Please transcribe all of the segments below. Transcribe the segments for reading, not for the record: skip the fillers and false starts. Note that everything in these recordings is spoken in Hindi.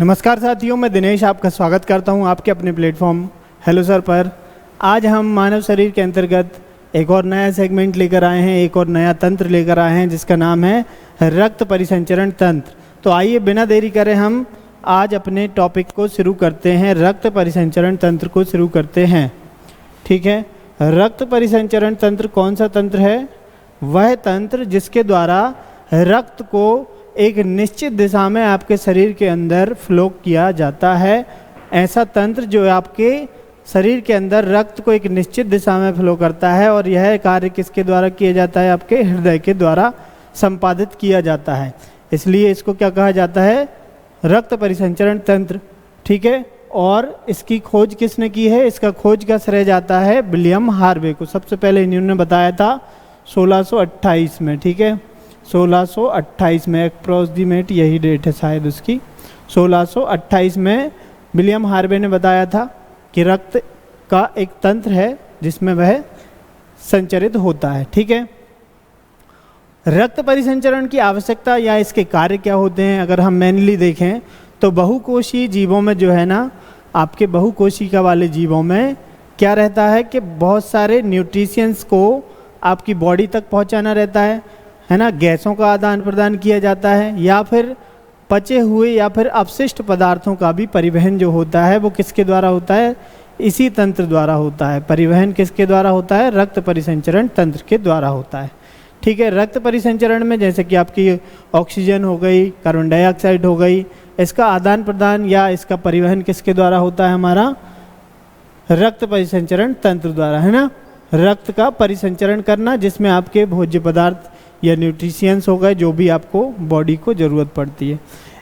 नमस्कार साथियों, मैं दिनेश आपका स्वागत करता हूं आपके अपने प्लेटफॉर्म हेलो सर पर। आज हम मानव शरीर के अंतर्गत एक और नया सेगमेंट लेकर आए हैं, एक और नया तंत्र लेकर आए हैं जिसका नाम है रक्त परिसंचरण तंत्र। तो आइए बिना देरी करे हम आज अपने टॉपिक को शुरू करते हैं, रक्त परिसंचरण तंत्र को शुरू करते हैं। ठीक है, रक्त परिसंचरण तंत्र कौन सा तंत्र है? वह तंत्र जिसके द्वारा रक्त को एक निश्चित दिशा में आपके शरीर के अंदर फ्लो किया जाता है। ऐसा तंत्र जो आपके शरीर के अंदर रक्त को एक निश्चित दिशा में फ्लो करता है, और यह कार्य किसके द्वारा किया जाता है? आपके हृदय के द्वारा संपादित किया जाता है। इसलिए इसको क्या कहा जाता है? रक्त परिसंचरण तंत्र। ठीक है, और इसकी खोज किसने की है? इसका खोज का श्रेय जाता है विलियम हार्वे को। सबसे पहले इन्होंने बताया था 1628 में। ठीक है, 1628 में, अप्रोक्सीमेट यही डेट है शायद उसकी। 1628 में विलियम हार्वे ने बताया था कि रक्त का एक तंत्र है जिसमें वह संचरित होता है। ठीक है, रक्त परिसंचरण की आवश्यकता या इसके कार्य क्या होते हैं अगर हम मेनली देखें तो बहुकोशीय जीवों में जो है ना, आपके बहुकोशिका वाले जीवों में क्या रहता है कि बहुत सारे न्यूट्रिशंस को आपकी बॉडी तक पहुंचाना रहता है ना, गैसों का आदान प्रदान किया जाता है, या फिर पचे हुए या फिर अपशिष्ट पदार्थों का भी परिवहन जो होता है वो किसके द्वारा होता है? इसी तंत्र द्वारा होता है। परिवहन किसके द्वारा होता है? रक्त परिसंचरण तंत्र के द्वारा होता है। ठीक है, रक्त परिसंचरण में जैसे कि आपकी ऑक्सीजन हो गई, कार्बन डाइऑक्साइड हो गई, इसका आदान प्रदान या इसका परिवहन किसके द्वारा होता है? हमारा रक्त परिसंचरण तंत्र द्वारा, है ना। रक्त का परिसंचरण करना जिसमें आपके भोज्य पदार्थ या न्यूट्रिशियंस हो गए जो भी आपको बॉडी को ज़रूरत पड़ती है।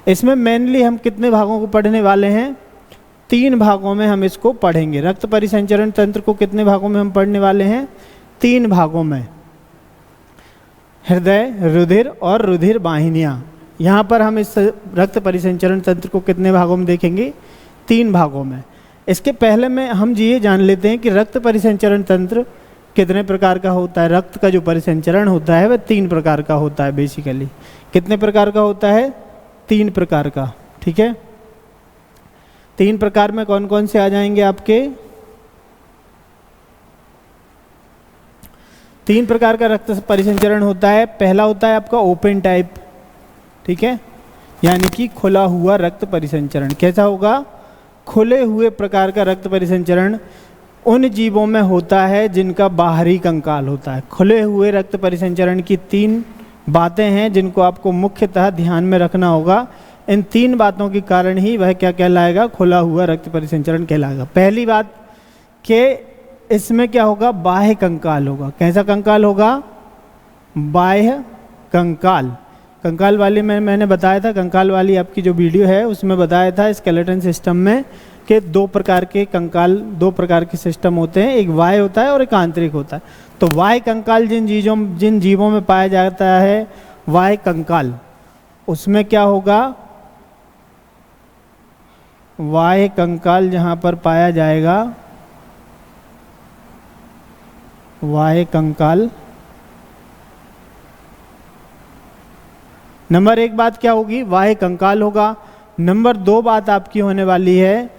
इसमें मेनली हम कितने भागों को पढ़ने वाले हैं? 3 भागों में हम इसको पढ़ेंगे। रक्त परिसंचरण तंत्र को कितने भागों में हम पढ़ने वाले हैं? 3 भागों में। हृदय, रुधिर और रुधिर वाहिनियाँ। यहाँ पर हम इस रक्त परिसंचरण तंत्र को कितने भागों में देखेंगे? 3 भागों में। इसके पहले में हम ये जान लेते हैं कि रक्त परिसंचरण तंत्र कितने प्रकार का होता है। रक्त का जो परिसंचरण होता है वह 3 प्रकार का होता है बेसिकली। कितने प्रकार का होता है? 3 प्रकार का। ठीक है, 3 प्रकार में कौन कौन से आ जाएंगे आपके? 3 प्रकार का रक्त परिसंचरण होता है। पहला होता है आपका ओपन टाइप। ठीक है, यानी कि खुला हुआ रक्त परिसंचरण। कैसा होगा? खुले हुए प्रकार का रक्त परिसंचरण उन जीवों में होता है जिनका बाहरी कंकाल होता है। खुले हुए रक्त परिसंचरण की 3 बातें हैं जिनको आपको मुख्यतः ध्यान में रखना होगा। इन 3 बातों के कारण ही वह क्या कहलाएगा? खुला हुआ रक्त परिसंचरण कहलाएगा। पहली बात कि इसमें क्या होगा? बाह्य कंकाल होगा। कैसा कंकाल होगा? बाह्य कंकाल। कंकाल वाली मैंने बताया था, कंकाल वाली आपकी जो वीडियो है उसमें बताया था स्केलेटन सिस्टम में कि 2 प्रकार के कंकाल, 2 प्रकार के सिस्टम होते हैं, एक बाह्य होता है और एक आंतरिक होता है। तो बाह्य कंकाल जिन जीवों में पाया जाता है, बाह्य कंकाल, उसमें क्या होगा? बाह्य कंकाल जहाँ पर पाया जाएगा, बाह्य कंकाल, नंबर 1 बात क्या होगी? बाह्य कंकाल होगा। नंबर 2 बात आपकी होने वाली है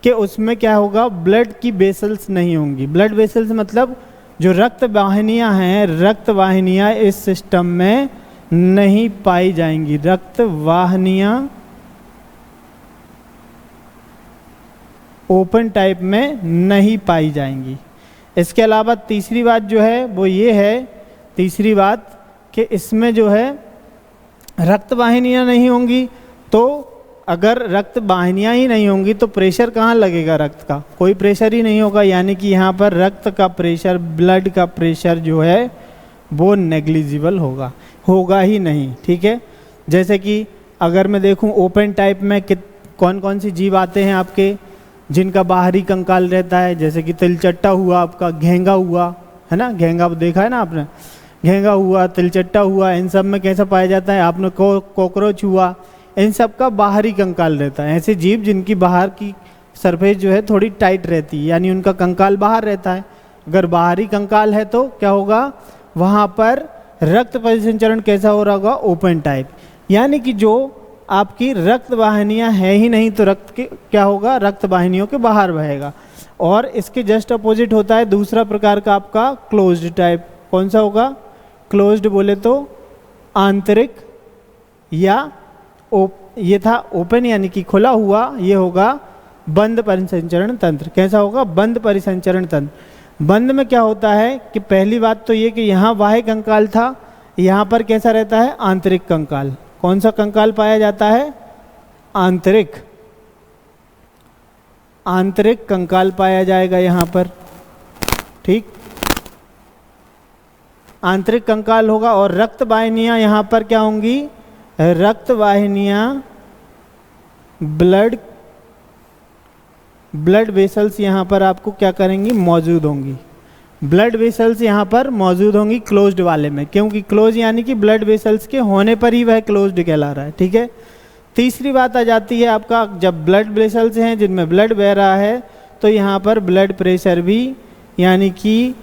कि उसमें क्या होगा? ब्लड की वेसल्स नहीं होंगी। ब्लड वेसल्स मतलब जो रक्त वाहिनियाँ हैं, रक्त वाहिनियाँ इस सिस्टम में नहीं पाई जाएंगी। रक्त वाहिनियाँ ओपन टाइप में नहीं पाई जाएंगी। इसके अलावा तीसरी बात जो है वो ये है, तीसरी बात कि इसमें जो है रक्त वाहिनियाँ नहीं होंगी। तो अगर रक्त वाहिनियाँ ही नहीं होंगी तो प्रेशर कहाँ लगेगा? रक्त का कोई प्रेशर ही नहीं होगा, यानी कि यहाँ पर रक्त का प्रेशर, ब्लड का प्रेशर जो है वो नेग्लिजिबल होगा ही नहीं। ठीक है, जैसे कि अगर मैं देखूँ ओपन टाइप में कौन कौन सी जीव आते हैं आपके जिनका बाहरी कंकाल रहता है, जैसे कि तिलचट्टा हुआ, आपका घेंगा हुआ, है ना। घेंगा देखा है ना आपने? घेंगा हुआ, तिलचट्टा हुआ, इन सब में कैसा पाया जाता है? आपने कॉकरोच हुआ, इन सब का बाहरी कंकाल रहता है। ऐसे जीव जिनकी बाहर की सरफेस जो है थोड़ी टाइट रहती है, यानी उनका कंकाल बाहर रहता है। अगर बाहरी कंकाल है तो क्या होगा? वहाँ पर रक्त परिसंचरण कैसा हो रहा होगा? Open type. यानी कि जो आपकी रक्त वाहिनियाँ है ही नहीं, तो रक्त के क्या होगा, रक्त वाहिनियों के बाहर बहेगा। और इसके जस्ट अपोजिट होता है दूसरा प्रकार का आपका क्लोज्ड टाइप। कौन सा होगा? क्लोज्ड बोले तो आंतरिक, या ये था ओपन यानी कि खुला हुआ, ये होगा बंद परिसंचरण तंत्र। कैसा होगा? बंद परिसंचरण तंत्र। बंद में क्या होता है कि पहली बात तो ये कि यहाँ बाह्य कंकाल था, यहाँ पर कैसा रहता है? आंतरिक कंकाल। कौन सा कंकाल पाया जाता है? आंतरिक, आंतरिक कंकाल पाया जाएगा यहाँ पर, ठीक, आंतरिक कंकाल होगा। और रक्त वाहिनियाँ यहाँ पर क्या होंगी? रक्त वाहिनियाँ ब्लड वेसल्स यहाँ पर आपको क्या करेंगी? मौजूद होंगी। ब्लड वेसल्स यहाँ पर मौजूद होंगी क्लोज्ड वाले में, क्योंकि क्लोज यानी कि ब्लड वेसल्स के होने पर ही वह क्लोज्ड कहला रहा है, ठीक है। तीसरी बात आ जाती है आपका, जब ब्लड वेसल्स हैं जिनमें ब्लड बह रहा है, तो यहाँ पर ब्लड प्रेशर भी यानी कि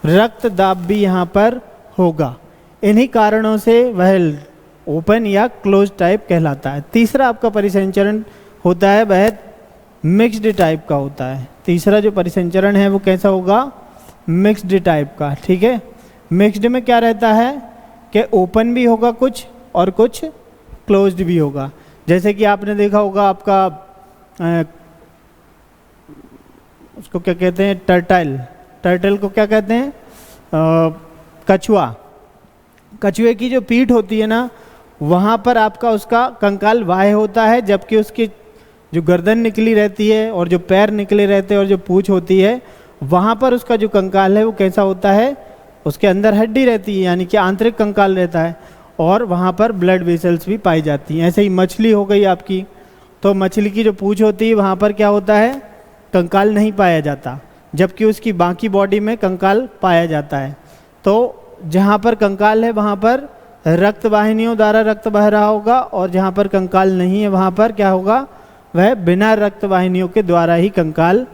रक्त दाब भी यहाँ पर होगा। इन्हीं कारणों से वह ओपन या क्लोज टाइप कहलाता है। तीसरा आपका परिसंचरण होता है वह मिक्स्ड टाइप का होता है। तीसरा जो परिसंचरण है वो कैसा होगा? मिक्स्ड टाइप का, ठीक है। मिक्स्ड में क्या रहता है कि ओपन भी होगा कुछ और कुछ क्लोज्ड भी होगा। जैसे कि आपने देखा होगा आपका उसको क्या कहते हैं? टर्टल को क्या कहते हैं? कछुआ। कछुए की जो पीठ होती है ना, वहाँ पर आपका उसका कंकाल बाह्य होता है, जबकि उसकी जो गर्दन निकली रहती है और जो पैर निकले रहते हैं और जो पूँछ होती है, वहाँ पर उसका जो कंकाल है वो कैसा होता है? उसके अंदर हड्डी रहती है यानी कि आंतरिक कंकाल रहता है, और वहाँ पर ब्लड वेसल्स भी पाई जाती हैं। ऐसे ही मछली हो गई आपकी, तो मछली की जो पूँछ होती है वहाँ पर क्या होता है? कंकाल नहीं पाया जाता, जबकि उसकी बाकी बॉडी में कंकाल पाया जाता है। तो जहाँ पर कंकाल है वहाँ पर रक्त वाहिनियों द्वारा रक्त बह रहा होगा, और जहाँ पर कंकाल नहीं है वहाँ पर क्या होगा? वह बिना रक्त वाहिनियों के द्वारा ही कंकाल,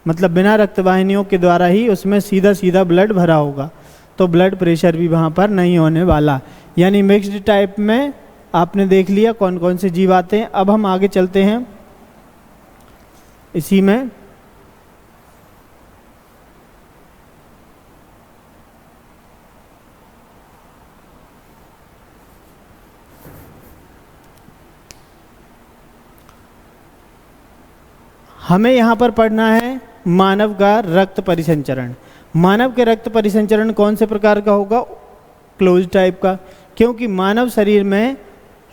मतलब बिना रक्त वाहिनियों के द्वारा ही उसमें सीधा सीधा ब्लड भरा होगा, तो ब्लड प्रेशर भी वहाँ पर नहीं होने वाला। यानी मिक्स्ड टाइप में आपने देख लिया कौन कौन से जीव आते हैं। अब हम आगे चलते हैं इसी में। हमें यहाँ पर पढ़ना है मानव का रक्त परिसंचरण। मानव के रक्त परिसंचरण कौन से प्रकार का होगा? क्लोज टाइप का, क्योंकि मानव शरीर में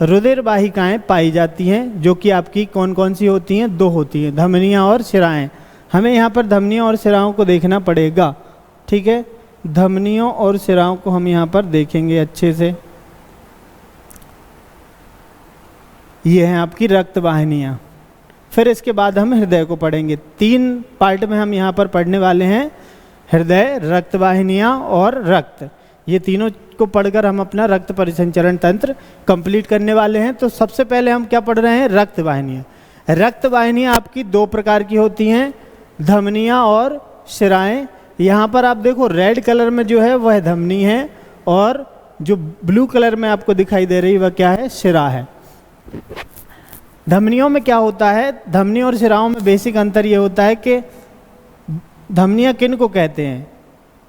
रुधिर वाहिकाएँ पाई जाती हैं, जो कि आपकी कौन कौन सी होती हैं? दो होती हैं, धमनियाँ और शिराएँ। हमें यहाँ पर धमनियों और शिराओं को देखना पड़ेगा, ठीक है। धमनियों और शिराओं को हम यहाँ पर देखेंगे अच्छे से। ये हैं आपकी रक्त वाहिनियाँ। फिर इसके बाद हम हृदय को पढ़ेंगे। 3 पार्ट में हम यहाँ पर पढ़ने वाले हैं, हृदय, रक्त वाहिनियाँ और रक्त। ये तीनों को पढ़कर हम अपना रक्त परिसंचरण तंत्र कंप्लीट करने वाले हैं। तो सबसे पहले हम क्या पढ़ रहे हैं? रक्त वाहिनियाँ। रक्त वाहिनियाँ आपकी 2 प्रकार की होती हैं, धमनियाँ और शिराएँ। यहाँ पर आप देखो रेड कलर में जो है वह धमनी है, और जो ब्लू कलर में आपको दिखाई दे रही वह क्या है? शिरा है। धमनियों में क्या होता है? धमनी और शिराओं में बेसिक अंतर ये होता है कि धमनियाँ किन को कहते हैं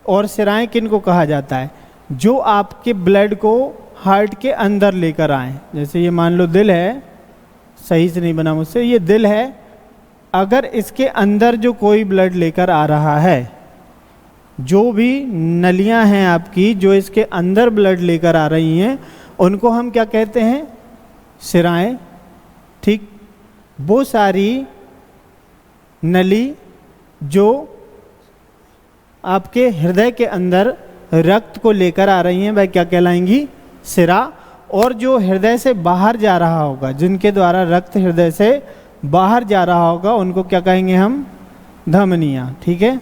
और शिराएँ किन को कहा जाता है? जो आपके ब्लड को हार्ट के अंदर लेकर आए। जैसे ये मान लो दिल है, सही से नहीं बना मुझसे, ये दिल है, अगर इसके अंदर जो कोई ब्लड लेकर आ रहा है, जो भी नलियाँ हैं आपकी जो इसके अंदर ब्लड लेकर आ रही हैं, उनको हम क्या कहते हैं? शिराएँ, ठीक। वो सारी नली जो आपके हृदय के अंदर रक्त को लेकर आ रही हैं वह क्या कहलाएंगी? शिरा। और जो हृदय से बाहर जा रहा होगा, जिनके द्वारा रक्त हृदय से बाहर जा रहा होगा, उनको क्या कहेंगे हम? धमनियाँ, ठीक है।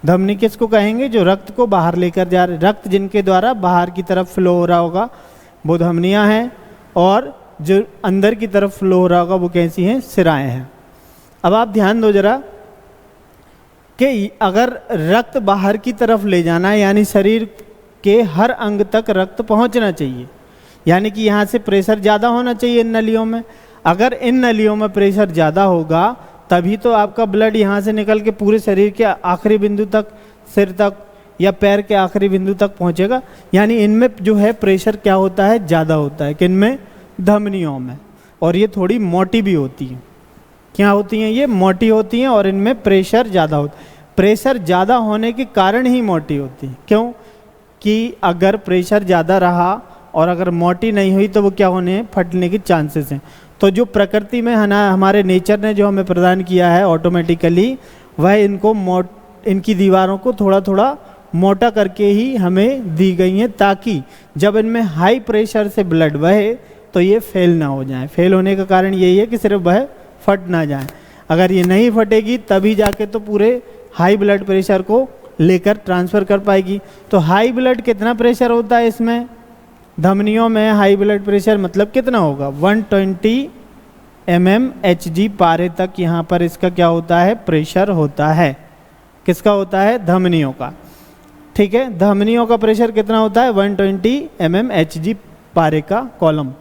धमनी किसको कहेंगे? जो रक्त को बाहर लेकर जा रहे, रक्त जिनके द्वारा बाहर की तरफ फ्लो हो रहा होगा वो धमनियाँ हैं, और जो अंदर की तरफ फ्लो हो रहा होगा वो कैसी हैं? शिराएँ हैं। अब आप ध्यान दो जरा कि अगर रक्त बाहर की तरफ ले जाना है, यानी शरीर के हर अंग तक रक्त पहुंचना चाहिए, यानी कि यहाँ से प्रेशर ज़्यादा होना चाहिए इन नलियों में। अगर इन नलियों में प्रेशर ज़्यादा होगा तभी तो आपका ब्लड यहाँ से निकल के पूरे शरीर के आखिरी बिंदु तक, सिर तक या पैर के आखिरी बिंदु तक पहुँचेगा। यानी इनमें जो है प्रेशर क्या होता है, ज़्यादा होता है। किनमें? धमनियों में। और ये थोड़ी मोटी भी होती हैं। क्या होती हैं? ये मोटी होती हैं और इनमें प्रेशर ज़्यादा होता है। प्रेशर ज़्यादा होने के कारण ही मोटी होती है। क्यों? कि अगर प्रेशर ज़्यादा रहा और अगर मोटी नहीं हुई तो वो क्या होने हैं, फटने के चांसेस हैं। तो जो प्रकृति में है ना, हमारे नेचर ने जो हमें प्रदान किया है ऑटोमेटिकली, वह इनकी दीवारों को थोड़ा थोड़ा मोटा करके ही हमें दी गई हैं, ताकि जब इनमें हाई प्रेशर से ब्लड बहे तो ये फेल ना हो जाए। फेल होने का कारण यही है कि सिर्फ वह फट ना जाए। अगर ये नहीं फटेगी तभी जाके तो पूरे हाई ब्लड प्रेशर को लेकर ट्रांसफ़र कर पाएगी। तो हाई ब्लड कितना प्रेशर होता है इसमें? धमनियों में हाई ब्लड प्रेशर मतलब कितना होगा? 120 mmHg पारे तक यहाँ पर इसका क्या होता है, प्रेशर होता है। किसका होता है? धमनियों का। ठीक है, धमनियों का प्रेशर कितना होता है? 120 mmHg पारे का कॉलम।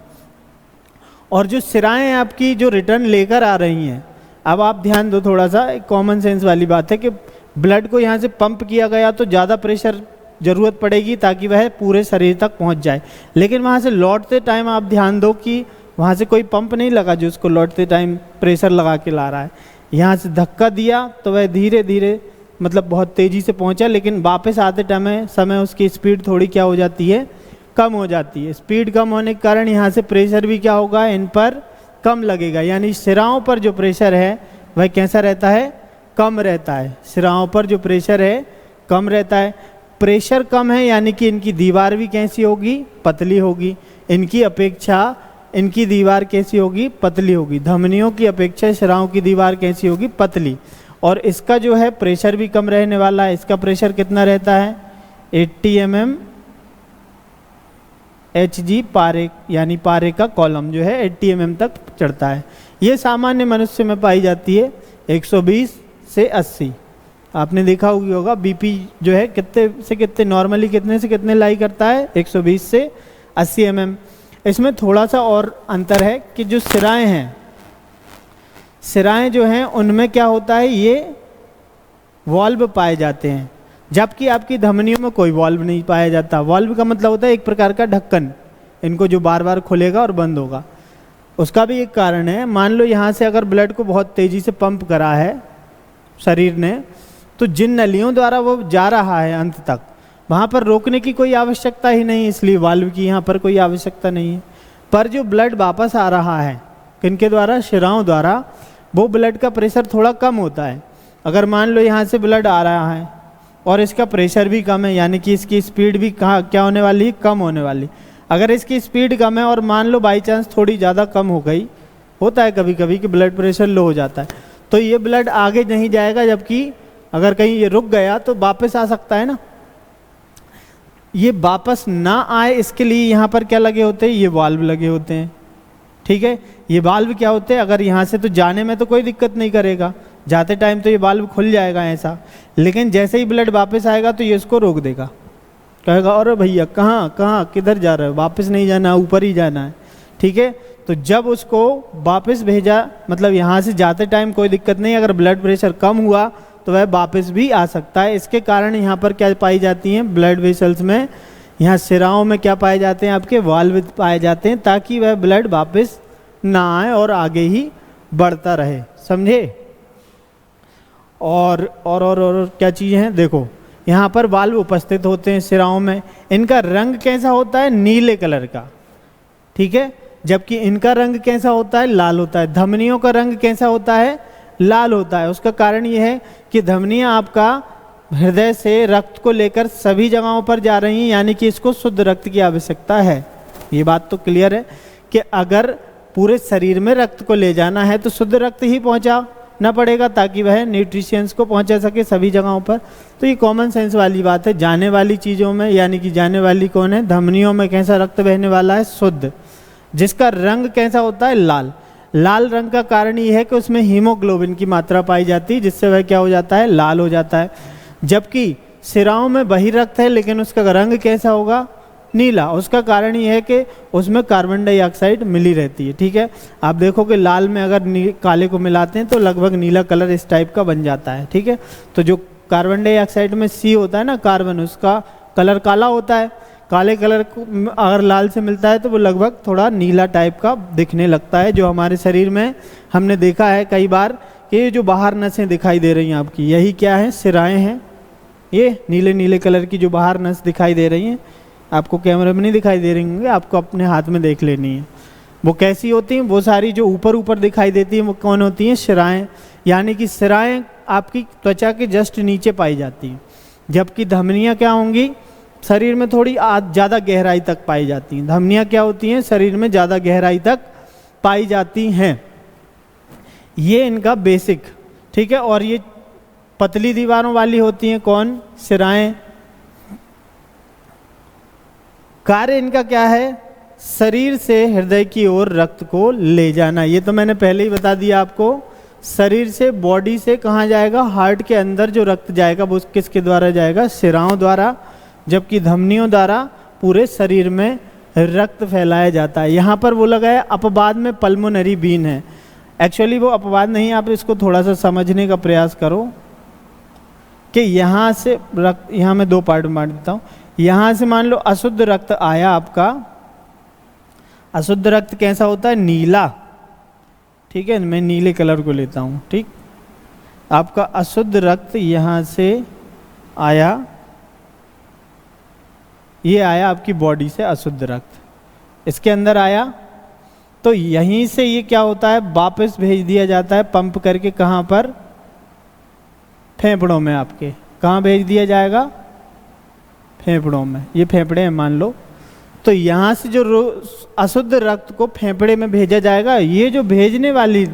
और जो सिराएं आपकी जो रिटर्न लेकर आ रही हैं, अब आप ध्यान दो थोड़ा सा, एक कॉमन सेंस वाली बात है कि ब्लड को यहाँ से पंप किया गया तो ज़्यादा प्रेशर ज़रूरत पड़ेगी ताकि वह पूरे शरीर तक पहुँच जाए। लेकिन वहाँ से लौटते टाइम आप ध्यान दो कि वहाँ से कोई पंप नहीं लगा जो उसको लौटते टाइम प्रेशर लगा के ला रहा है। यहाँ से धक्का दिया तो वह धीरे धीरे मतलब बहुत तेज़ी से पहुँचा, लेकिन वापस आते समय उसकी स्पीड थोड़ी क्या हो जाती है, कम हो जाती है। स्पीड कम होने के कारण यहाँ से प्रेशर भी क्या होगा, इन पर कम लगेगा। यानी सिराओं पर जो प्रेशर है वह कैसा रहता है, कम रहता है। सिराओं पर जो प्रेशर है कम रहता है। प्रेशर कम है यानी कि इनकी दीवार भी कैसी होगी, पतली होगी। इनकी अपेक्षा इनकी दीवार कैसी होगी, पतली होगी। धमनियों की अपेक्षा सिराओं की दीवार कैसी होगी, पतली। और इसका जो है प्रेशर भी कम रहने वाला है। इसका प्रेशर कितना रहता है, 80 mmHg पारे, यानी पारे का कॉलम जो है 80 mm तक चढ़ता है। ये सामान्य मनुष्य में पाई जाती है 120 से 80। आपने देखा होगा बीपी जो है कितने से कितने, नॉर्मली कितने से कितने लाई करता है, 120 से 80 mm। इसमें थोड़ा सा और अंतर है कि जो सिराएं हैं, सिराएं जो हैं उनमें क्या होता है, ये वॉल्व पाए जाते हैं, जबकि आपकी धमनियों में कोई वॉल्व नहीं पाया जाता। वॉल्व का मतलब होता है एक प्रकार का ढक्कन, इनको जो बार बार खुलेगा और बंद होगा। उसका भी एक कारण है। मान लो यहाँ से अगर ब्लड को बहुत तेज़ी से पंप करा है शरीर ने, तो जिन नलियों द्वारा वो जा रहा है अंत तक, वहाँ पर रोकने की कोई आवश्यकता ही नहीं, इसलिए वाल्व की यहाँ पर कोई आवश्यकता नहीं है। पर जो ब्लड वापस आ रहा है किनके द्वारा, शिराओं द्वारा, वो ब्लड का प्रेशर थोड़ा कम होता है। अगर मान लो यहाँ से ब्लड आ रहा है और इसका प्रेशर भी कम है, यानी कि इसकी स्पीड भी क्या होने वाली है, कम होने वाली। अगर इसकी स्पीड कम है और मान लो बाई चांस थोड़ी ज़्यादा कम हो गई, होता है कभी कभी कि ब्लड प्रेशर लो हो जाता है, तो ये ब्लड आगे नहीं जाएगा। जबकि अगर कहीं ये रुक गया तो वापस आ सकता है ना। ये वापस ना आए इसके लिए यहाँ पर क्या लगे होते हैं, ये वाल्व लगे होते हैं। ठीक है, ये वाल्व क्या होते हैं, अगर यहाँ से तो जाने में तो कोई दिक्कत नहीं करेगा, जाते टाइम तो ये वाल्व खुल जाएगा ऐसा, लेकिन जैसे ही ब्लड वापस आएगा तो ये इसको रोक देगा, कहेगा अरे भैया कहाँ कहाँ किधर जा रहे हो, वापस नहीं जाना, ऊपर ही जाना है। ठीक है, तो जब उसको वापस भेजा, मतलब यहाँ से जाते टाइम कोई दिक्कत नहीं, अगर ब्लड प्रेशर कम हुआ तो वह वापस भी आ सकता है। इसके कारण यहाँ पर क्या पाई जाती हैं, ब्लड वेसल्स में, यहाँ सिराओं में क्या पाए जाते हैं, आपके वाल्व पाए जाते हैं, ताकि वह ब्लड वापस ना आए और आगे ही बढ़ता रहे। समझे? और क्या चीज़ है, देखो यहाँ पर वाल्व उपस्थित होते हैं सिराओं में। इनका रंग कैसा होता है, नीले कलर का। ठीक है, जबकि इनका रंग कैसा होता है, लाल होता है। धमनियों का रंग कैसा होता है, लाल होता है। उसका कारण ये है कि धमनियाँ आपका हृदय से रक्त को लेकर सभी जगहों पर जा रही हैं, यानी कि इसको शुद्ध रक्त की आवश्यकता है। ये बात तो क्लियर है कि अगर पूरे शरीर में रक्त को ले जाना है तो शुद्ध रक्त ही पहुंचाना पड़ेगा, ताकि वह न्यूट्रिशंस को पहुंचा सके सभी जगहों पर। तो ये कॉमन सेंस वाली बात है। जाने वाली चीज़ों में, यानी कि जाने वाली कौन है, धमनियों में कैसा रक्त बहने वाला है, शुद्ध, जिसका रंग कैसा होता है, लाल। लाल रंग का कारण ये है कि उसमें हीमोग्लोबिन की मात्रा पाई जाती है, जिससे वह क्या हो जाता है, लाल हो जाता है। जबकि सिराओं में वही रक्त है, लेकिन उसका रंग कैसा होगा, नीला। उसका कारण ये है कि उसमें कार्बन डाइऑक्साइड मिली रहती है, ठीक है। आप देखो कि लाल में अगर काले को मिलाते हैं तो लगभग नीला कलर इस टाइप का बन जाता है, ठीक है। तो जो कार्बन डाइऑक्साइड में सी होता है ना कार्बन, उसका कलर काला होता है। काले कलर को अगर लाल से मिलता है तो वो लगभग थोड़ा नीला टाइप का दिखने लगता है। जो हमारे शरीर में हमने देखा है कई बार कि ये जो बाहर नसें दिखाई दे रही हैं आपकी, यही क्या है, सिराएं हैं। ये नीले नीले कलर की जो बाहर नस दिखाई दे रही हैं, आपको कैमरे में नहीं दिखाई दे रही होंगी, आपको अपने हाथ में देख लेनी है। वो कैसी होती हैं, वो सारी जो ऊपर ऊपर दिखाई देती हैं वो कौन होती हैं, सिराएं। यानी कि सिराएं आपकी त्वचा के जस्ट नीचे पाई जाती हैं, जबकि धमनियाँ क्या होंगी, शरीर में थोड़ी ज़्यादा गहराई तक पाई जाती हैं। धमनियाँ क्या होती हैं, शरीर में ज़्यादा गहराई तक पाई जाती हैं। ये इनका बेसिक, ठीक है। और ये पतली दीवारों वाली होती हैं कौन, सिराएं। कार्य इनका क्या है, शरीर से हृदय की ओर रक्त को ले जाना। ये तो मैंने पहले ही बता दिया आपको। शरीर से, बॉडी से कहाँ जाएगा, हार्ट के अंदर जो रक्त जाएगा वो किसके द्वारा जाएगा, सिराओं द्वारा। जबकि धमनियों द्वारा पूरे शरीर में रक्त फैलाया जाता है। यहाँ पर वो लगा है अपवाद में पल्मोनरी वीन है। एक्चुअली वो अपवाद नहीं, आप इसको थोड़ा सा समझने का प्रयास करो कि यहाँ से रक्त, यहाँ मैं दो पार्ट में बांट देता हूँ। यहाँ से मान लो अशुद्ध रक्त आया आपका। अशुद्ध रक्त कैसा होता है, नीला, ठीक है। मैं नीले कलर को लेता हूँ, ठीक। आपका अशुद्ध रक्त यहाँ से आया, ये आया आपकी बॉडी से अशुद्ध रक्त, इसके अंदर आया, तो यहीं से ये क्या होता है, वापस भेज दिया जाता है पंप करके। कहाँ पर, फेफड़ों में आपके। कहाँ भेज दिया जाएगा, फेफड़ों में। ये फेफड़े हैं मान लो, तो यहाँ से जो अशुद्ध रक्त को फेफड़े में भेजा जाएगा। ये जो भेजने वाली,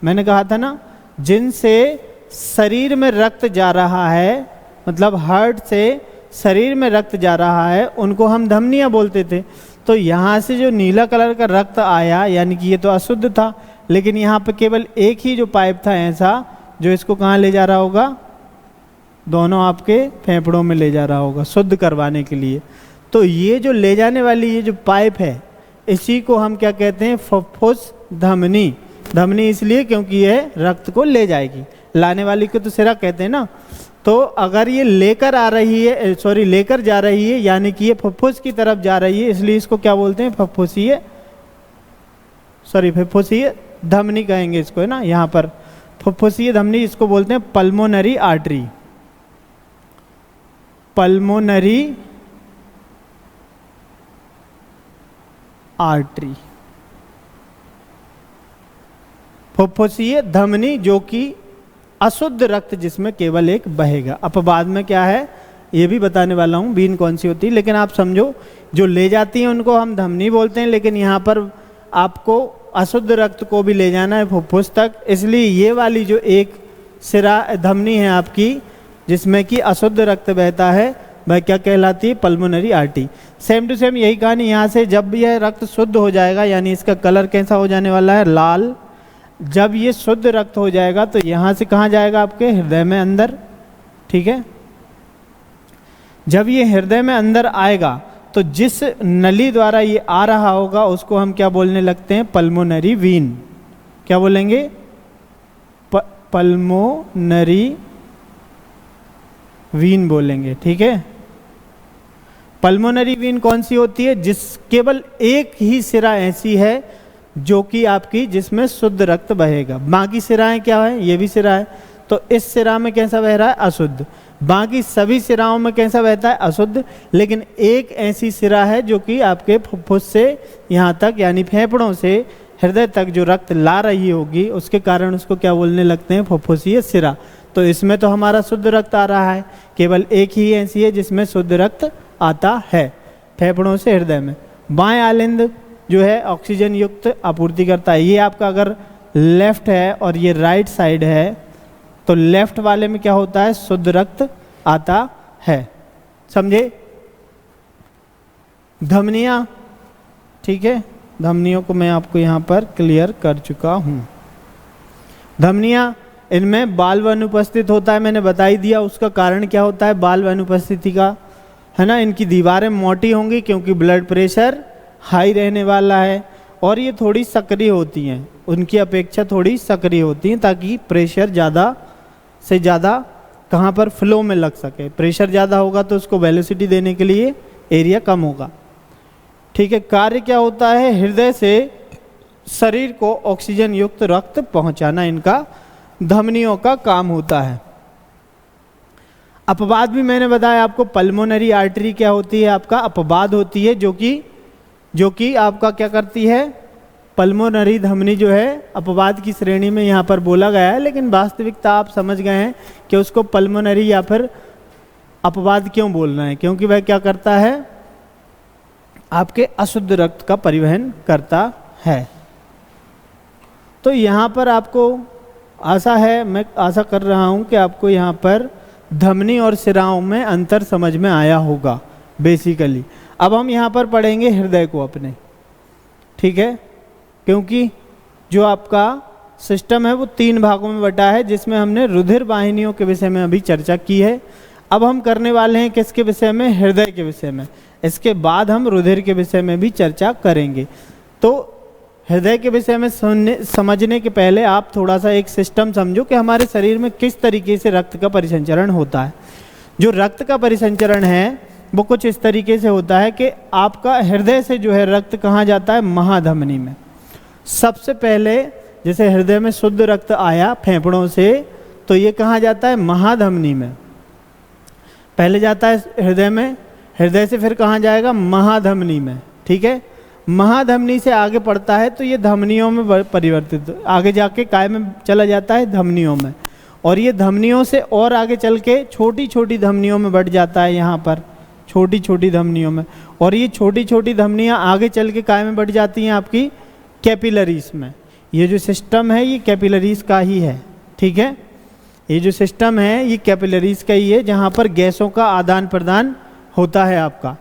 मैंने कहा था ना, जिनसे शरीर में रक्त जा रहा है, मतलब हार्ट से शरीर में रक्त जा रहा है, उनको हम धमनियाँ बोलते थे। तो यहाँ से जो नीला कलर का रक्त आया, यानी कि ये तो अशुद्ध था, लेकिन यहाँ पे केवल एक ही जो पाइप था ऐसा, जो इसको कहाँ ले जा रहा होगा, दोनों आपके फेफड़ों में ले जा रहा होगा शुद्ध करवाने के लिए। तो ये जो ले जाने वाली ये जो पाइप है, इसी को हम क्या कहते हैं, फुफ्फुस धमनी। धमनी इसलिए क्योंकि ये रक्त को ले जाएगी, लाने वाली को तो सिरा कहते हैं ना। तो अगर ये लेकर आ रही है, सॉरी लेकर जा रही है, यानी कि ये फुफ्फुस की तरफ जा रही है, इसलिए इसको क्या बोलते हैं, फुफ्फुसीय, सॉरी फुफ्फुसीय धमनी कहेंगे इसको, है ना। यहाँ पर फुफ्फुसीय धमनी इसको बोलते हैं पल्मोनरी आर्टरी। पल्मोनरी आर्टरी, फुफ्फुसीय धमनी, जो कि अशुद्ध रक्त जिसमें केवल एक बहेगा। अपवाद में क्या है ये भी बताने वाला हूँ, बीन कौन सी होती है, लेकिन आप समझो जो ले जाती हैं उनको हम धमनी बोलते हैं, लेकिन यहाँ पर आपको अशुद्ध रक्त को भी ले जाना है फुफ्फुस तक, इसलिए ये वाली जो एक सिरा धमनी है आपकी जिसमें कि अशुद्ध रक्त बहता है, वह क्या कहलाती है, pulmonary artery. Same to same यही कहानी यहाँ से, जब यह रक्त शुद्ध हो जाएगा, यानी इसका कलर कैसा हो जाने वाला है, लाल। जब ये शुद्ध रक्त हो जाएगा तो यहाँ से कहाँ जाएगा, आपके हृदय में अंदर, ठीक है। जब ये हृदय में अंदर आएगा तो जिस नली द्वारा ये आ रहा होगा उसको हम क्या बोलने लगते हैं, पल्मोनरी वीन। क्या बोलेंगे, पल्मोनरी वीन बोलेंगे, ठीक है। पल्मोनरी वीन कौन सी होती है, जिस केवल एक ही सिरा ऐसी है जो कि आपकी जिसमें शुद्ध रक्त बहेगा। बाकी सिराएं क्या है, ये भी सिरा है, तो इस सिरा में कैसा बह रहा है, अशुद्ध। बाकी सभी सिराओं में कैसा बहता है, अशुद्ध। लेकिन एक ऐसी सिरा है जो कि आपके फुफ्फुस से यहाँ तक, यानी फेफड़ों से हृदय तक जो रक्त ला रही होगी, उसके कारण उसको क्या बोलने लगते हैं, फुफ्फुसीय सिरा। तो इसमें तो हमारा शुद्ध रक्त आ रहा है, केवल एक ही ऐसी है जिसमें शुद्ध रक्त आता है फेफड़ों से हृदय में। बाएं आलिंद जो है ऑक्सीजन युक्त आपूर्ति करता है। ये आपका अगर लेफ्ट है और ये राइट साइड है, तो लेफ्ट वाले में क्या होता है, शुद्ध रक्त आता है। समझे, धमनियाँ, ठीक है। धमनियों को मैं आपको यहाँ पर क्लियर कर चुका हूँ। धमनियाँ, इनमें बाल्व अनुपस्थित होता है, मैंने बता ही दिया उसका कारण क्या होता है बाल्व अनुपस्थिति का। है ना, इनकी दीवारें मोटी होंगी क्योंकि ब्लड प्रेशर हाई रहने वाला है, और ये थोड़ी सक्रिय होती हैं, उनकी अपेक्षा थोड़ी सक्रिय होती हैं ताकि प्रेशर ज़्यादा से ज़्यादा कहाँ पर फ्लो में लग सके। प्रेशर ज़्यादा होगा तो उसको वेलोसिटी देने के लिए एरिया कम होगा। ठीक है, कार्य क्या होता है, हृदय से शरीर को ऑक्सीजन युक्त रक्त पहुंचाना इनका धमनियों का काम होता है। अपवाद भी मैंने बताया आपको, पल्मोनरी आर्टरी क्या होती है, आपका अपवाद होती है, जो कि आपका क्या करती है, पल्मोनरी धमनी जो है अपवाद की श्रेणी में यहाँ पर बोला गया है, लेकिन वास्तविकता आप समझ गए हैं कि उसको पल्मोनरी या फिर अपवाद क्यों बोलना है, क्योंकि वह क्या करता है, आपके अशुद्ध रक्त का परिवहन करता है। तो यहाँ पर आपको आशा है, मैं आशा कर रहा हूँ कि आपको यहाँ पर धमनी और शिराओं में अंतर समझ में आया होगा बेसिकली। अब हम यहाँ पर पढ़ेंगे हृदय को अपने, ठीक है, क्योंकि जो आपका सिस्टम है वो 3 भागों में बटा है, जिसमें हमने रुधिर वाहिनियों के विषय में अभी चर्चा की है। अब हम करने वाले हैं किसके विषय में, हृदय के विषय में। इसके बाद हम रुधिर के विषय में भी चर्चा करेंगे। तो हृदय के विषय में समझने के पहले आप थोड़ा सा एक सिस्टम समझो कि हमारे शरीर में किस तरीके से रक्त का परिसंचरण होता है। जो रक्त का परिसंचरण है वो कुछ इस तरीके से होता है कि आपका हृदय से जो है रक्त कहाँ जाता है, महाधमनी में। सबसे पहले जैसे हृदय में शुद्ध रक्त आया फेफड़ों से, तो ये कहाँ जाता है, महाधमनी में पहले जाता है हृदय में, हृदय से फिर कहाँ जाएगा, महाधमनी में। ठीक है, महाधमनी से आगे पड़ता है तो ये धमनियों में परिवर्तित, आगे जाके काय में चला जाता है, धमनियों में, और ये धमनियों से और आगे चल के छोटी छोटी धमनियों में बढ़ जाता है, यहाँ पर छोटी छोटी धमनियों में, और ये छोटी छोटी धमनियाँ आगे चल के काय में बढ़ जाती हैं, आपकी कैपिलरीज में। ये जो सिस्टम है ये कैपिलरीज का ही है। ठीक है, ये जो सिस्टम है ये कैपिलरीज का ही है, जहाँ पर गैसों का आदान प्रदान होता है आपका।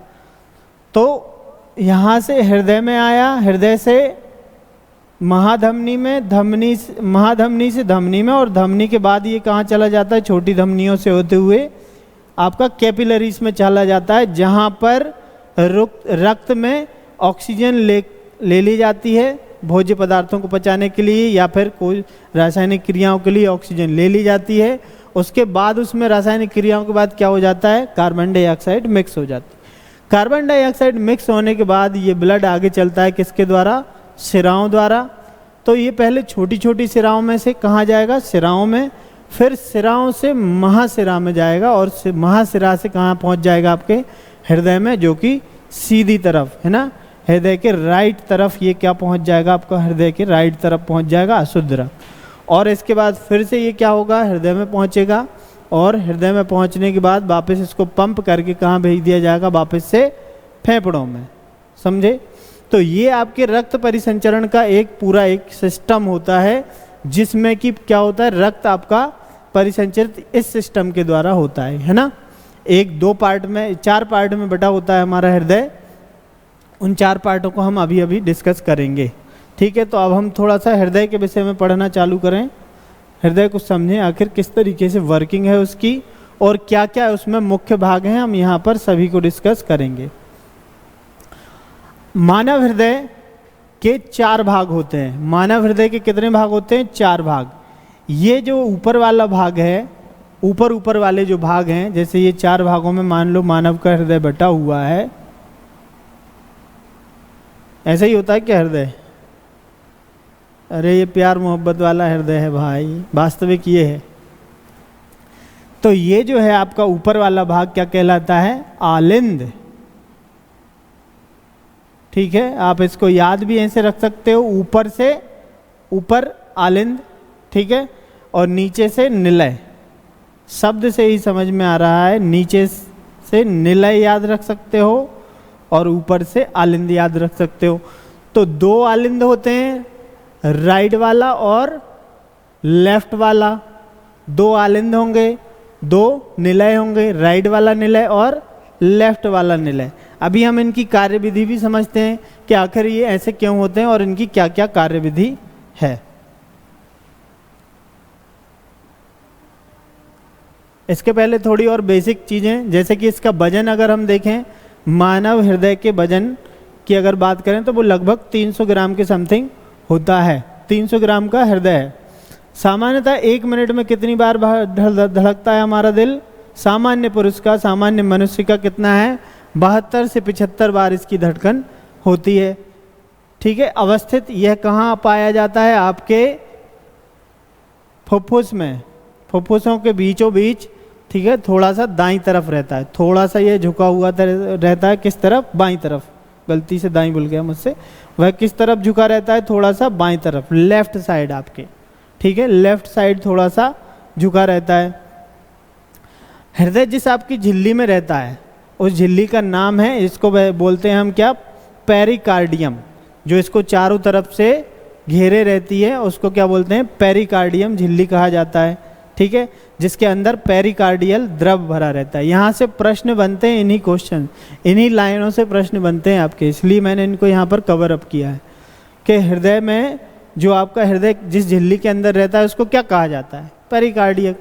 तो यहाँ से हृदय में आया, हृदय से महाधमनी में, महाधमनी से धमनी में, और धमनी के बाद ये कहाँ चला जाता है, छोटी धमनियों से होते हुए आपका कैपिलरीज में चला जाता है, जहाँ पर रक्त में ऑक्सीजन ले ली जाती है भोज्य पदार्थों को पचाने के लिए, या फिर कोई रासायनिक क्रियाओं के लिए ऑक्सीजन ले ली जाती है। उसके बाद उसमें रासायनिक क्रियाओं के बाद क्या हो जाता है, कार्बन डाइऑक्साइड मिक्स हो जाती है। कार्बन डाइऑक्साइड मिक्स होने के बाद ये ब्लड आगे चलता है किसके द्वारा, शिराओं द्वारा। तो ये पहले छोटी छोटी शिराओं में से कहाँ जाएगा, शिराओं में, फिर शिराओं से महाशिरा में जाएगा, और महाशिरा से कहाँ पहुँच जाएगा, आपके हृदय में, जो कि सीधी तरफ है ना, हृदय के राइट तरफ ये क्या पहुँच जाएगा, आपका हृदय के राइट तरफ पहुँच जाएगा अशुद्ध रक्त। और इसके बाद फिर से ये क्या होगा, हृदय में पहुँचेगा, और हृदय में पहुंचने के बाद वापस इसको पंप करके कहाँ भेज दिया जाएगा, वापस से फेफड़ों में। समझे? तो ये आपके रक्त परिसंचरण का एक पूरा एक सिस्टम होता है, जिसमें कि क्या होता है, रक्त आपका परिसंचरित इस सिस्टम के द्वारा होता है ना। 4 पार्ट में बटा होता है हमारा हृदय। उन 4 पार्टों को हम अभी अभी डिस्कस करेंगे। ठीक है, तो अब हम थोड़ा सा हृदय के विषय में पढ़ना चालू करें, हृदय को समझें आखिर किस तरीके से वर्किंग है उसकी, और क्या क्या उसमें मुख्य भाग हैं, हम यहाँ पर सभी को डिस्कस करेंगे। मानव हृदय के 4 भाग होते हैं। मानव हृदय के कितने भाग होते हैं, 4 भाग। ये जो ऊपर वाला भाग है, ऊपर वाले जो भाग हैं, जैसे ये 4 भागों में मान लो मानव का हृदय बटा हुआ है, ऐसा ही होता है क्या हृदय? अरे ये प्यार मोहब्बत वाला हृदय है भाई, वास्तविक ये है। तो ये जो है आपका ऊपर वाला भाग क्या कहलाता है, आलिंद। ठीक है, आप इसको याद भी ऐसे रख सकते हो, ऊपर से ऊपर आलिंद, ठीक है, और नीचे से निलय। शब्द से ही समझ में आ रहा है, नीचे से निलय याद रख सकते हो और ऊपर से आलिंद याद रख सकते हो। तो 2 आलिंद होते हैं, राइट वाला और लेफ्ट वाला। 2 आलिंद होंगे, 2 निलय होंगे, राइट वाला निलय और लेफ्ट वाला निलय। अभी हम इनकी कार्यविधि भी समझते हैं कि आखिर ये ऐसे क्यों होते हैं और इनकी क्या क्या कार्यविधि है। इसके पहले थोड़ी और बेसिक चीज़ें, जैसे कि इसका वजन अगर हम देखें, मानव हृदय के वजन की अगर बात करें तो वो लगभग 300 ग्राम के समथिंग होता है। 300 ग्राम का हृदय है। सामान्यतः 1 मिनट में कितनी बार धड़कता है हमारा दिल? सामान्य पुरुष का, सामान्य मनुष्य का कितना है? 72 से 75 बार इसकी धड़कन होती है। ठीक है। अवस्थित यह कहाँ पाया जाता है? आपके फुफ्फुस में, फुफ्फुसों के बीचों बीच। ठीक है। थोड़ा सा दाईं तरफ रहता है, थोड़ा सा ये झुका हुआ रहता है। किस तरफ? बाईं तरफ। गलती से दाईं भूल गया मुझसे। वह किस तरफ झुका रहता है? थोड़ा सा बाईं तरफ, लेफ्ट साइड आपके। ठीक है। लेफ्ट साइड थोड़ा सा झुका रहता है। हृदय जिस आपकी झिल्ली में रहता है, उस झिल्ली का नाम है, इसको बोलते हैं हम क्या? पेरिकार्डियम। जो इसको चारों तरफ से घेरे रहती है उसको क्या बोलते हैं? पेरिकार्डियम झिल्ली कहा जाता है। ठीक है। जिसके अंदर पेरिकार्डियल द्रव भरा रहता है। यहाँ से प्रश्न बनते हैं, इन्हीं क्वेश्चन, इन्हीं लाइनों से प्रश्न बनते हैं आपके, इसलिए मैंने इनको यहाँ पर कवर अप किया है कि हृदय में जो आपका हृदय जिस झिल्ली के अंदर रहता है उसको क्या कहा जाता है? पेरिकार्डियम।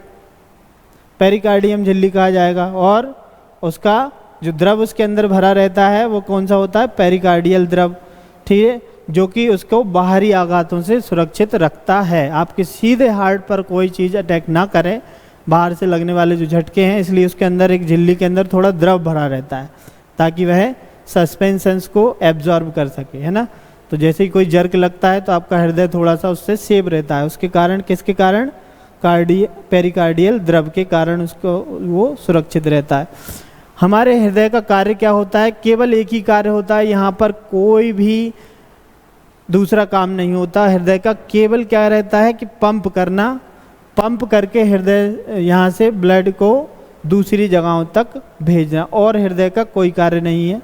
पेरिकार्डियम झिल्ली कहा जाएगा। और उसका जो द्रव उसके अंदर भरा रहता है वो कौन सा होता है? पेरिकार्डियल द्रव। ठीक है। जो कि उसको बाहरी आघातों से सुरक्षित रखता है। आपके सीधे हार्ट पर कोई चीज़ अटैक ना करे, बाहर से लगने वाले जो झटके हैं, इसलिए उसके अंदर एक झिल्ली के अंदर थोड़ा द्रव भरा रहता है ताकि वह सस्पेंशंस को एब्जॉर्ब कर सके, है ना। तो जैसे ही कोई जर्क लगता है तो आपका हृदय थोड़ा सा उससे सेफ रहता है। उसके कारण, किसके कारण? पेरिकार्डियल द्रव के कारण उसको वो सुरक्षित रहता है। हमारे हृदय का कार्य क्या होता है? केवल एक ही कार्य होता है, यहाँ पर कोई भी दूसरा काम नहीं होता। हृदय का केवल क्या रहता है कि पंप करना, पंप करके हृदय यहाँ से ब्लड को दूसरी जगहों तक भेजना, और हृदय का कोई कार्य नहीं है।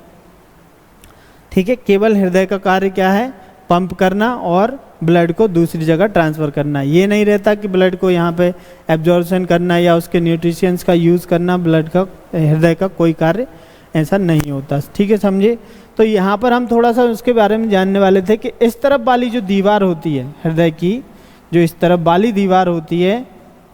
ठीक है। केवल हृदय का कार्य क्या है? पंप करना और ब्लड को दूसरी जगह ट्रांसफ़र करना। ये नहीं रहता कि ब्लड को यहाँ पे एब्जॉर्प्शन करना या उसके न्यूट्रिशंस का यूज़ करना। ब्लड का, हृदय का कोई कार्य ऐसा नहीं होता। ठीक है, समझे। तो यहाँ पर हम थोड़ा सा उसके बारे में जानने वाले थे कि इस तरफ वाली जो दीवार होती है हृदय की, जो इस तरफ वाली दीवार होती है,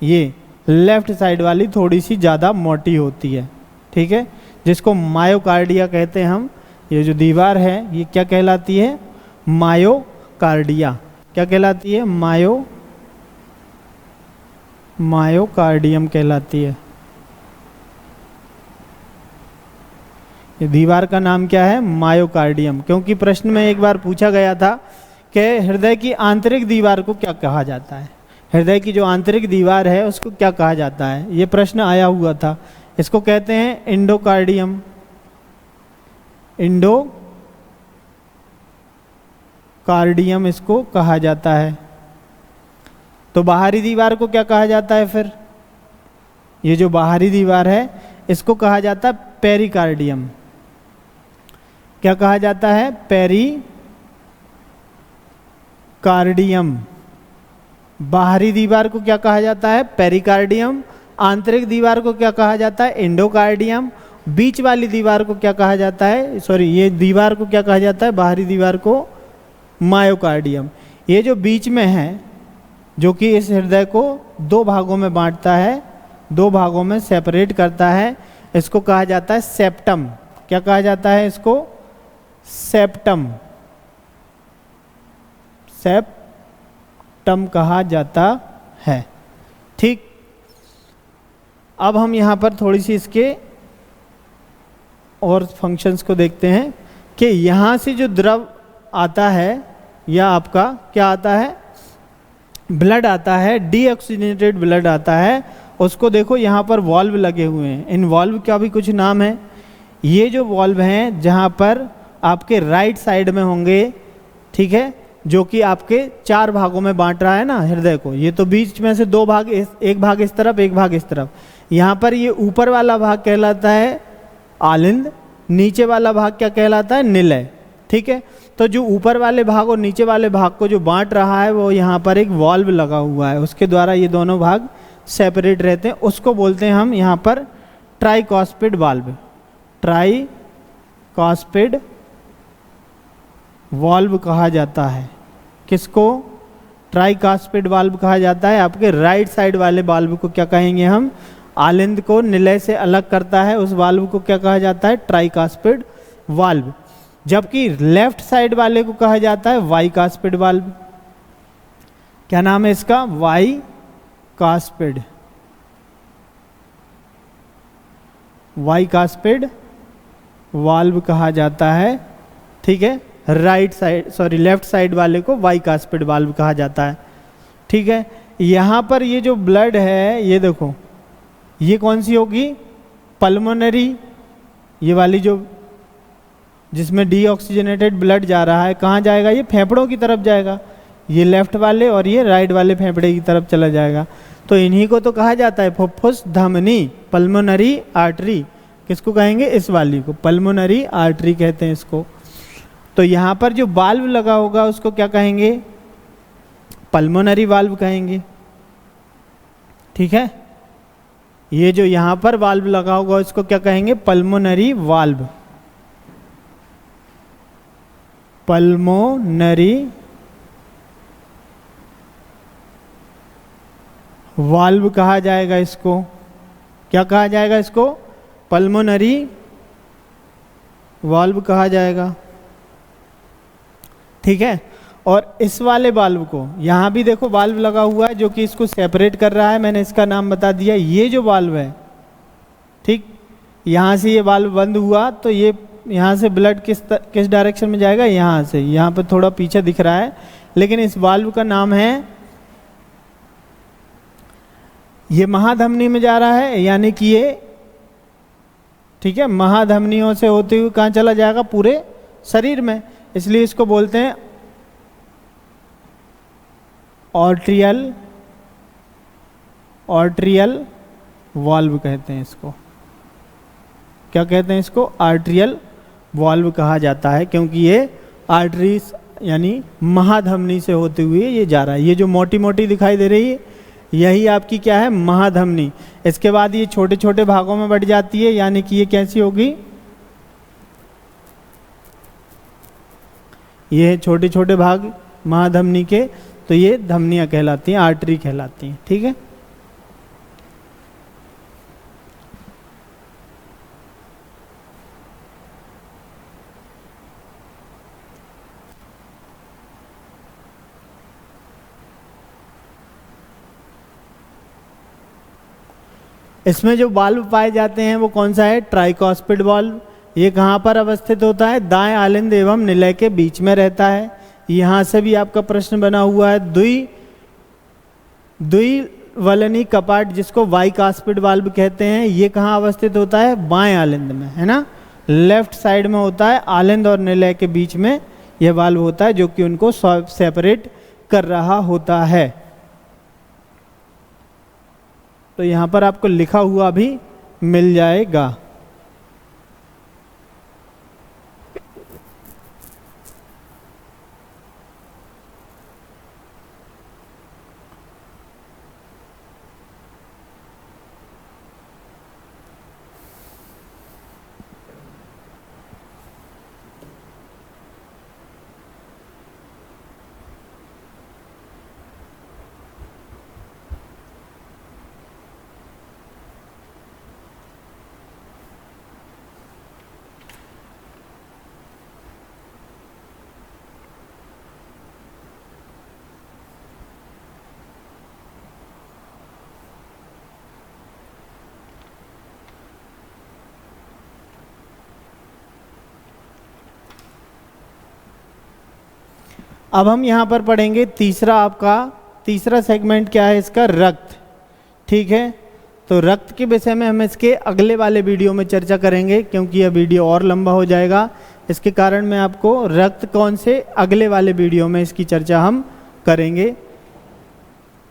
ये लेफ्ट साइड वाली थोड़ी सी ज़्यादा मोटी होती है। ठीक है। जिसको मायोकार्डिया कहते हैं हम। ये जो दीवार है ये क्या कहलाती है? मायोकार्डिया। क्या कहलाती है? मायोकार्डियम कहलाती है। ये दीवार का नाम क्या है? मायोकार्डियम। क्योंकि प्रश्न में एक बार पूछा गया था कि हृदय की आंतरिक दीवार को क्या कहा जाता है? हृदय की जो आंतरिक दीवार है उसको क्या कहा जाता है? ये प्रश्न आया हुआ था। इसको कहते हैं एंडोकार्डियम। एंडोकार्डियम इसको कहा जाता है। तो बाहरी दीवार को क्या कहा जाता है फिर? ये जो बाहरी दीवार है इसको कहा जाता है पेरिकार्डियम। क्या कहा जाता है? पेरिकार्डियम। बाहरी दीवार को क्या कहा जाता है? पेरिकार्डियम। आंतरिक दीवार को क्या कहा जाता है? एंडोकार्डियम। बीच वाली दीवार को क्या कहा जाता है? ये दीवार को क्या कहा जाता है? बाहरी दीवार को मायोकार्डियम। ये जो बीच में है, जो कि इस हृदय को 2 भागों में बांटता है, 2 भागों में सेपरेट करता है, इसको कहा जाता है सेप्टम। क्या कहा जाता है इसको? सेप्टम। सेप्टम कहा जाता है। ठीक। अब हम यहाँ पर थोड़ी सी इसके और फंक्शंस को देखते हैं कि यहाँ से जो द्रव आता है या आपका क्या आता है? ब्लड आता है, डीऑक्सीजनेटेड ब्लड आता है। उसको देखो यहाँ पर वॉल्व लगे हुए हैं। इन वॉल्व का भी कुछ नाम है। ये जो वॉल्व हैं जहाँ पर आपके राइट साइड में होंगे, ठीक है, जो कि आपके 4 भागों में बांट रहा है ना हृदय को। ये तो बीच में से 2 भाग, एक भाग इस तरफ, एक भाग इस तरफ। यहाँ पर ये ऊपर वाला भाग कहलाता है आलिंद, नीचे वाला भाग क्या कहलाता है? निलय। ठीक है। तो जो ऊपर वाले भाग और नीचे वाले भाग को जो बांट रहा है वो यहाँ पर एक वॉल्व लगा हुआ है, उसके द्वारा ये दोनों भाग सेपरेट रहते हैं। उसको बोलते हैं हम यहाँ पर ट्राइकॉस्पिड वाल्व। ट्राइकॉस्पिड वाल्व कहा जाता है। किसको? ट्राइकॉस्पिड वाल्व कहा जाता है। आपके राइट साइड वाले वाल्व को क्या कहेंगे हम? आलिंद को निलय से अलग करता है, उस वाल्व को क्या कहा जाता है? Tricuspid valve. जबकि लेफ्ट साइड वाले को कहा जाता है वाइकास्पिड वाल्व। क्या नाम है इसका? वाइकास्पिड, वाइकास्पिड वाल्व कहा जाता है। ठीक है, लेफ्ट साइड वाले को वाइकास्पिड वाल्व कहा जाता है। ठीक है, यहाँ पर ये जो ब्लड है, ये देखो, ये कौन सी होगी? पल्मोनरी, ये वाली जो जिसमें डीऑक्सीजनेटेड ब्लड जा रहा है, कहाँ जाएगा? ये फेफड़ों की तरफ जाएगा, ये लेफ्ट वाले और ये राइट वाले फेफड़े की तरफ चला जाएगा। तो इन्हीं को तो कहा जाता है फुफ्फुस धमनी, पल्मोनरी आर्टरी। किसको कहेंगे? इस वाली को पल्मोनरी आर्टरी कहते हैं इसको। तो यहाँ पर जो वाल्व लगा होगा उसको क्या कहेंगे? पल्मोनरी वाल्व कहेंगे। ठीक है, ये जो यहाँ पर वाल्व लगा होगा इसको क्या कहेंगे? पल्मोनरी वाल्व, पल्मोनरी वाल्व कहा जाएगा इसको। क्या कहा जाएगा इसको? पल्मोनरी वाल्व कहा जाएगा। ठीक है, और इस वाले वाल्व को, यहाँ भी देखो वाल्व लगा हुआ है जो कि इसको सेपरेट कर रहा है, मैंने इसका नाम बता दिया। ये जो वाल्व है, ठीक, यहाँ से ये वाल्व बंद हुआ तो ये यहाँ से ब्लड किस डायरेक्शन में जाएगा? यहाँ से। यहाँ पर थोड़ा पीछे दिख रहा है, लेकिन इस वाल्व का नाम है, ये महाधमनी में जा रहा है, यानी कि ये, ठीक है, महाधमनियों से होते हुए कहाँ चला जाएगा? पूरे शरीर में। इसलिए इसको बोलते हैं आर्ट्रियल वाल्व कहते हैं इसको। क्या कहते हैं इसको? आर्ट्रियल वाल्व कहा जाता है, क्योंकि ये आर्टरीज यानी महाधमनी से होते हुए ये जा रहा है। ये जो मोटी मोटी दिखाई दे रही है, यही आपकी क्या है? महाधमनी। इसके बाद ये छोटे छोटे भागों में बढ़ जाती है, यानी कि ये कैसी होगी? ये छोटे छोटे भाग महाधमनी के, तो ये धमनियां कहलाती हैं, आर्टरी कहलाती हैं। ठीक है, इसमें जो वाल्व पाए जाते हैं वो कौन सा है? Tricuspid valve. ये कहाँ पर अवस्थित होता है? दाएं आलिंद एवं निलय के बीच में रहता है। यहाँ से भी आपका प्रश्न बना हुआ है। द्विवलनी कपाट, जिसको वाइकास्पिड वाल्व कहते हैं, ये कहाँ अवस्थित होता है? बाएं आलिंद में, है ना, लेफ्ट साइड में होता है। आलिंद और निलय के बीच में यह वाल्व होता है, जो कि उनको सेपरेट कर रहा होता है। तो यहाँ पर आपको लिखा हुआ भी मिल जाएगा। अब हम यहाँ पर पढ़ेंगे तीसरा सेगमेंट क्या है इसका? रक्त। ठीक है, तो रक्त के विषय में हम इसके अगले वाले वीडियो में चर्चा करेंगे, क्योंकि यह वीडियो और लंबा हो जाएगा। इसके कारण मैं आपको रक्त कौन से अगले वाले वीडियो में इसकी चर्चा हम करेंगे।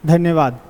धन्यवाद।